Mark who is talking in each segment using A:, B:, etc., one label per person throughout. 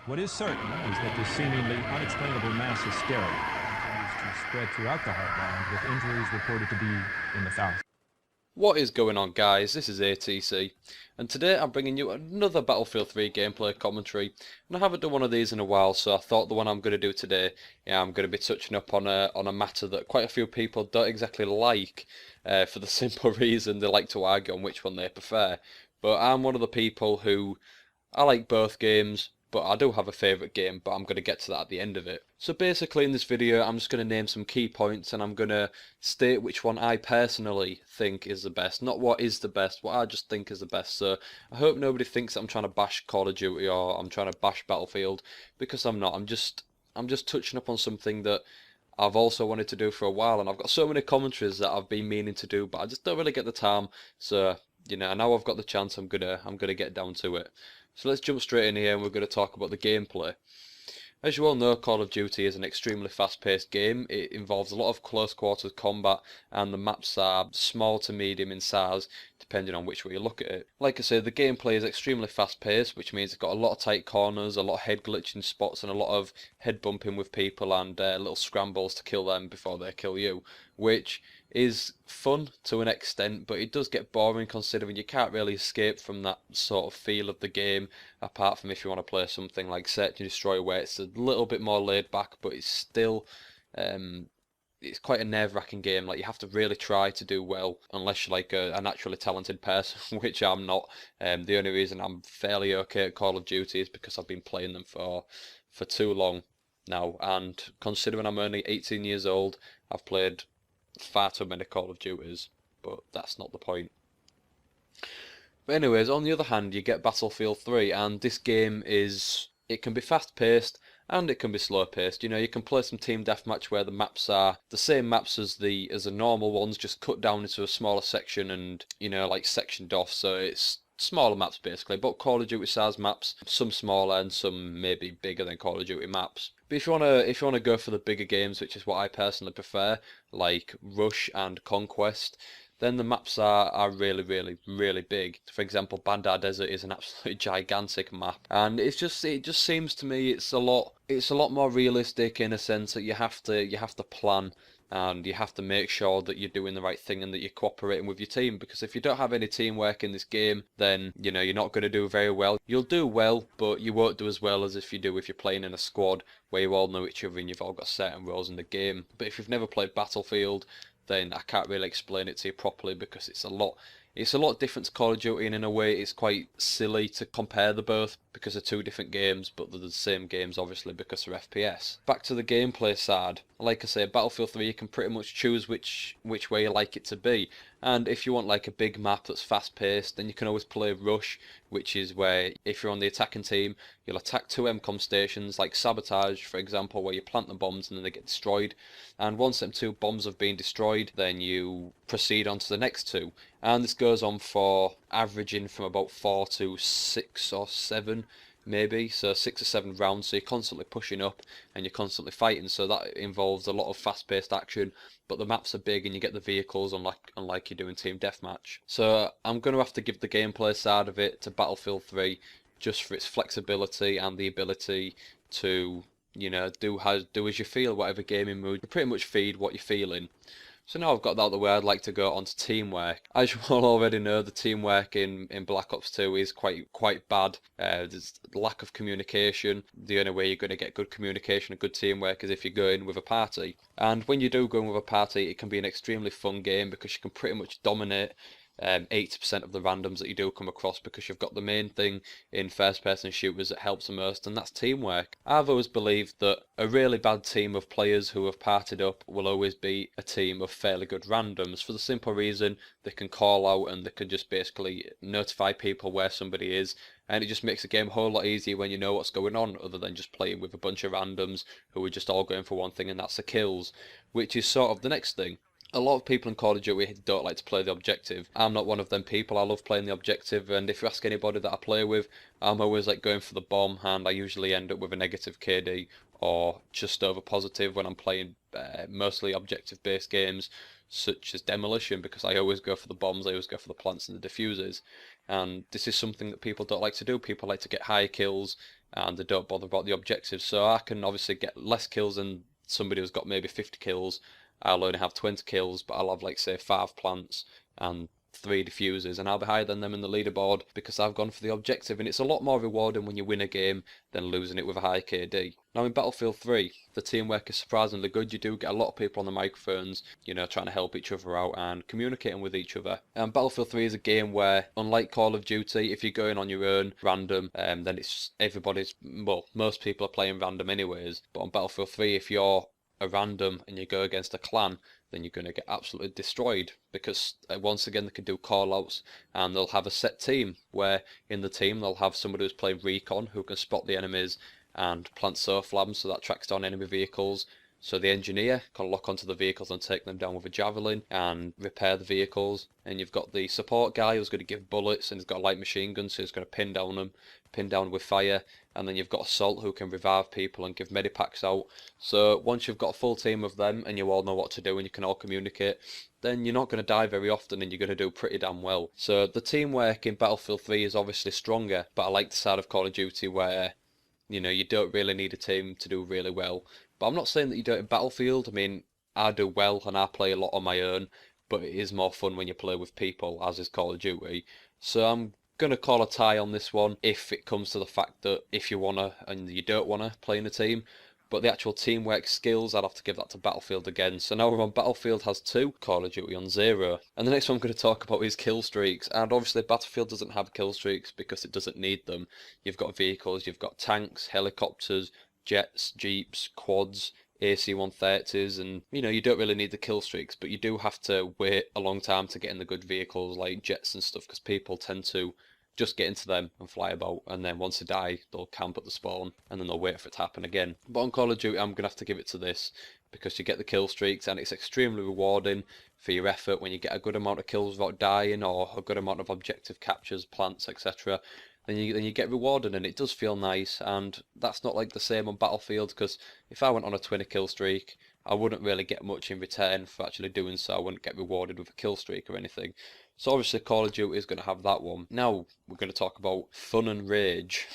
A: What is certain is that this seemingly unexplainable mass hysteria continues to spread throughout the heartland, with injuries reported to be in the thousands.
B: What is going on, guys? This is ATC, and today I'm bringing you another Battlefield 3 gameplay commentary. And I haven't done one of these in a while, so I thought the one I'm going to do today, I'm going to be touching up on a matter that quite a few people don't exactly like, for the simple reason they like to argue on which one they prefer. But I'm one of the people who I like both games, but I do have a favourite game, but I'm going to get to that at the end of it. So basically in this video I'm just going to name some key points and I'm going to state which one I personally think is the best. Not what is the best, what I just think is the best. So I hope nobody thinks that I'm trying to bash Call of Duty or I'm trying to bash Battlefield, because I'm not. I'm just touching up on something that I've also wanted to do for a while, and I've got so many commentaries that I've been meaning to do, but I just don't really get the time. So, now I've got the chance, I'm gonna get down to it. So let's jump straight in here and we're gonna talk about the gameplay. As you all know, Call of Duty is an extremely fast-paced game. It involves a lot of close quarters combat, and the maps are small to medium in size, depending on which way you look at it. Like I say, the gameplay is extremely fast-paced, which means it's got a lot of tight corners, a lot of head glitching spots, and a lot of head bumping with people and little scrambles to kill them before they kill you, which is fun to an extent, but it does get boring considering you can't really escape from that sort of feel of the game, apart from if you want to play something like Search and Destroy, where it's a little bit more laid back, but it's still it's quite a nerve-wracking game. Like, you have to really try to do well, unless you're like a naturally talented person, which I'm not. The only reason I'm fairly okay at Call of Duty is because I've been playing them for too long now, and considering I'm only 18 years old, I've played far too many Call of Duties, but that's not the point. But anyways, on the other hand, you get Battlefield 3, and this game it can be fast-paced and it can be slow-paced. You can play some team deathmatch where the maps are the same maps as the normal ones, just cut down into a smaller section and, like sectioned off, so it's smaller maps basically, but Call of Duty size maps, some smaller and some maybe bigger than Call of Duty maps. But if you wanna go for the bigger games, which is what I personally prefer, like Rush and Conquest, then the maps are really, really, really big. For example, Bandar Desert is an absolutely gigantic map, and it just seems to me it's a lot more realistic in a sense that you have to plan and you have to make sure that you're doing the right thing and that you're cooperating with your team, because if you don't have any teamwork in this game, then you're not going to do very well. You'll do well, but you won't do as well as if you're playing in a squad where you all know each other and you've all got certain roles in the game. But if you've never played Battlefield, then I can't really explain it to you properly, because it's a lot different to Call of Duty, and in a way it's quite silly to compare the both because they're two different games, but they're the same games obviously because they're FPS. Back to the gameplay side, like I say, Battlefield 3 you can pretty much choose which way you like it to be, and if you want like a big map that's fast paced, then you can always play Rush, which is where if you're on the attacking team, you'll attack two MCOM stations like Sabotage, for example, where you plant the bombs and then they get destroyed, and once them two bombs have been destroyed, then you proceed on to the next two, and this goes on for averaging from about 4 to 6 or 7 maybe, so 6 or 7 rounds, so you're constantly pushing up and you're constantly fighting, so that involves a lot of fast-paced action, but the maps are big and you get the vehicles unlike you're doing team deathmatch. So I'm going to have to give the gameplay side of it to Battlefield 3, just for its flexibility and the ability to do as you feel, whatever gaming mood, you pretty much feed what you're feeling. So now I've got that out of the way, I'd like to go on to teamwork. As you all already know, the teamwork in Black Ops 2 is quite bad. There's lack of communication. The only way you're going to get good communication and good teamwork is if you go in with a party. And when you do go in with a party, it can be an extremely fun game because you can pretty much dominate 80% of the randoms that you do come across, because you've got the main thing in first person shooters that helps the most, and that's teamwork. I've always believed that a really bad team of players who have partied up will always be a team of fairly good randoms, for the simple reason they can call out and they can just basically notify people where somebody is, and it just makes the game a whole lot easier when you know what's going on, other than just playing with a bunch of randoms who are just all going for one thing, and that's the kills, which is sort of the next thing. A lot of people in Call of Duty don't like to play the objective. I'm not one of them people. I love playing the objective, and if you ask anybody that I play with, I'm always like going for the bomb, and I usually end up with a negative KD or just over positive when I'm playing mostly objective-based games such as Demolition, because I always go for the bombs, I always go for the plants and the diffusers, and this is something that people don't like to do. People like to get high kills and they don't bother about the objectives. So I can obviously get less kills than somebody who's got maybe 50 kills. I'll only have 20 kills, but I'll have, like, say 5 plants and 3 diffusers, and I'll be higher than them in the leaderboard because I've gone for the objective. And it's a lot more rewarding when you win a game than losing it with a high KD. Now in Battlefield 3, the teamwork is surprisingly good. You do get a lot of people on the microphones, trying to help each other out and communicating with each other. Battlefield 3 is a game where, unlike Call of Duty, if you're going on your own random, then it's most people are playing random anyways. But on Battlefield 3, if you're a random and you go against a clan, then you're going to get absolutely destroyed, because once again they can do call-outs, and they'll have a set team where in the team they'll have somebody who's played recon who can spot the enemies and plant surflams, so that tracks down enemy vehicles. So the engineer can lock onto the vehicles and take them down with a javelin and repair the vehicles. And you've got the support guy who's going to give bullets, and he's got a light machine gun, so he's going to pin down with fire. And then you've got Assault, who can revive people and give medipacks out. So once you've got a full team of them and you all know what to do and you can all communicate, then you're not going to die very often and you're going to do pretty damn well. So the teamwork in Battlefield 3 is obviously stronger, but I like the side of Call of Duty where you don't really need a team to do really well. But I'm not saying that you don't in Battlefield. I mean, I do well and I play a lot on my own, but it is more fun when you play with people, as is Call of Duty. So I'm going to call a tie on this one if it comes to the fact that if you want to and you don't want to play in a team. But the actual teamwork skills, I'd have to give that to Battlefield again. So now we're on Battlefield has 2, Call of Duty on 0. And the next one I'm going to talk about is kill streaks. And obviously Battlefield doesn't have kill streaks because it doesn't need them. You've got vehicles, you've got tanks, helicopters, jets, jeeps, quads, AC-130s, and you don't really need the kill streaks, but you do have to wait a long time to get in the good vehicles like jets and stuff, because people tend to just get into them and fly about, and then once they die they'll camp at the spawn and then they'll wait for it to happen again. But on Call of Duty I'm gonna have to give it to this, because you get the kill streaks and it's extremely rewarding for your effort when you get a good amount of kills without dying, or a good amount of objective captures, plants, etc. Then you get rewarded, and it does feel nice. And that's not like the same on Battlefield, because if I went on a 20 kill streak I wouldn't really get much in return for actually doing so. I wouldn't get rewarded with a kill streak or anything. So obviously Call of Duty is going to have that one. Now we're going to talk about fun and rage.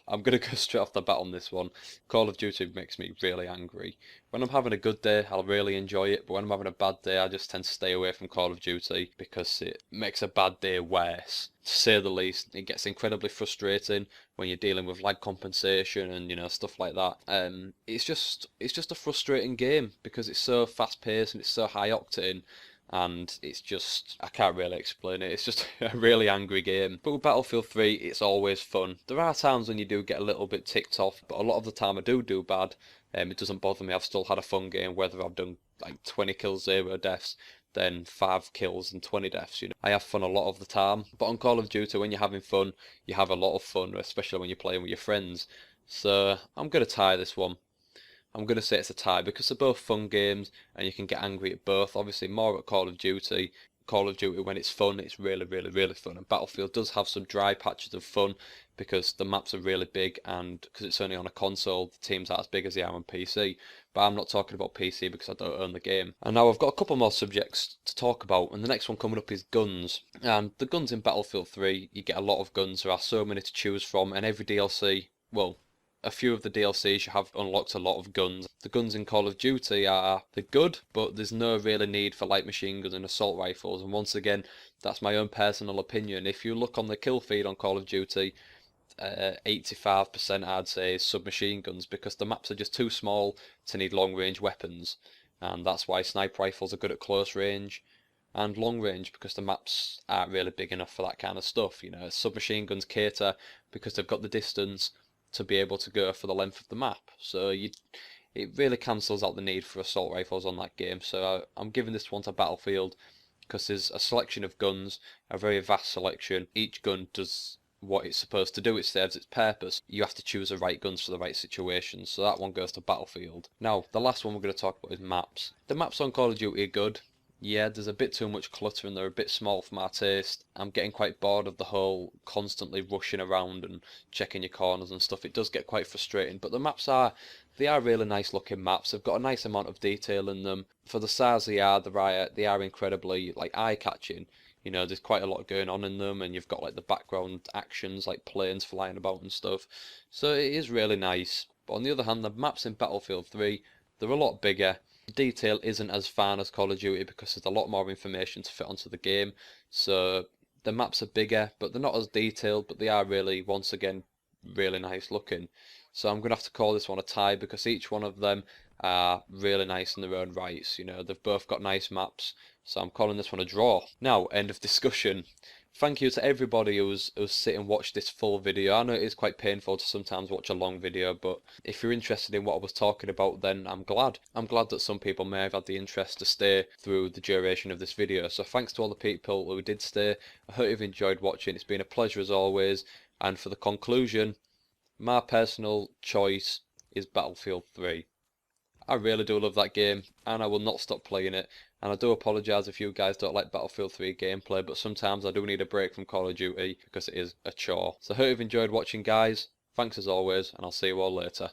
B: I'm going to go straight off the bat on this one. Call of Duty makes me really angry. When I'm having a good day, I'll really enjoy it, but when I'm having a bad day, I just tend to stay away from Call of Duty because it makes a bad day worse, to say the least. It gets incredibly frustrating when you're dealing with lag compensation and stuff like that. It's just a frustrating game because it's so fast paced and it's so high octane. And it's just, I can't really explain it. It's just a really angry game. But with Battlefield 3, it's always fun. There are times when you do get a little bit ticked off, but a lot of the time I do bad. It doesn't bother me. I've still had a fun game, whether I've done like 20 kills, 0 deaths, then 5 kills and 20 deaths. I have fun a lot of the time. But on Call of Duty, when you're having fun, you have a lot of fun, especially when you're playing with your friends. So I'm going to tie this one. I'm going to say it's a tie because they're both fun games and you can get angry at both. Obviously more at Call of Duty. Call of Duty, when it's fun, it's really, really, really fun. And Battlefield does have some dry patches of fun because the maps are really big, and because it's only on a console, the teams aren't as big as they are on PC. But I'm not talking about PC because I don't own the game. And now I've got a couple more subjects to talk about, and the next one coming up is guns. And the guns in Battlefield 3, you get a lot of guns. There are so many to choose from, and every DLC, well, a few of the DLCs you have unlocked a lot of guns. The guns in Call of Duty they're good, but there's no really need for light machine guns and assault rifles. And once again, that's my own personal opinion. If you look on the kill feed on Call of Duty, 85% I'd say is submachine guns, because the maps are just too small to need long range weapons. And that's why sniper rifles are good at close range and long range, because the maps aren't really big enough for that kind of stuff. Submachine guns cater because they've got the distance to be able to go for the length of the map. So it really cancels out the need for assault rifles on that game. So I'm giving this one to Battlefield because there's a selection of guns, a very vast selection. Each gun does what it's supposed to do. It serves its purpose. You have to choose the right guns for the right situations. So that one goes to Battlefield. Now, the last one we're going to talk about is maps. The maps on Call of Duty are good. Yeah, there's a bit too much clutter and they're a bit small for my taste. I'm getting quite bored of the whole constantly rushing around and checking your corners and stuff. It does get quite frustrating, but the maps are really nice looking maps. They've got a nice amount of detail in them. For the size they are incredibly eye-catching. You know, there's quite a lot going on in them, and you've got like the background actions like planes flying about and stuff. So it is really nice. But on the other hand, the maps in Battlefield 3, they're a lot bigger. The detail isn't as fine as Call of Duty because there's a lot more information to fit onto the game. So the maps are bigger, but they're not as detailed, but they are really, once again, really nice looking. So I'm going to have to call this one a tie because each one of them are really nice in their own rights. You know, they've both got nice maps, so I'm calling this one a draw. Now, end of discussion. Thank you to everybody who's sit and watched this full video. I know it is quite painful to sometimes watch a long video, but if you're interested in what I was talking about, then I'm glad. I'm glad that some people may have had the interest to stay through the duration of this video. So thanks to all the people who did stay. I hope you've enjoyed watching. It's been a pleasure as always. And for the conclusion, my personal choice is Battlefield 3. I really do love that game, and I will not stop playing it. And I do apologise if you guys don't like Battlefield 3 gameplay, but sometimes I do need a break from Call of Duty because it is a chore. So I hope you've enjoyed watching, guys. Thanks as always, and I'll see you all later.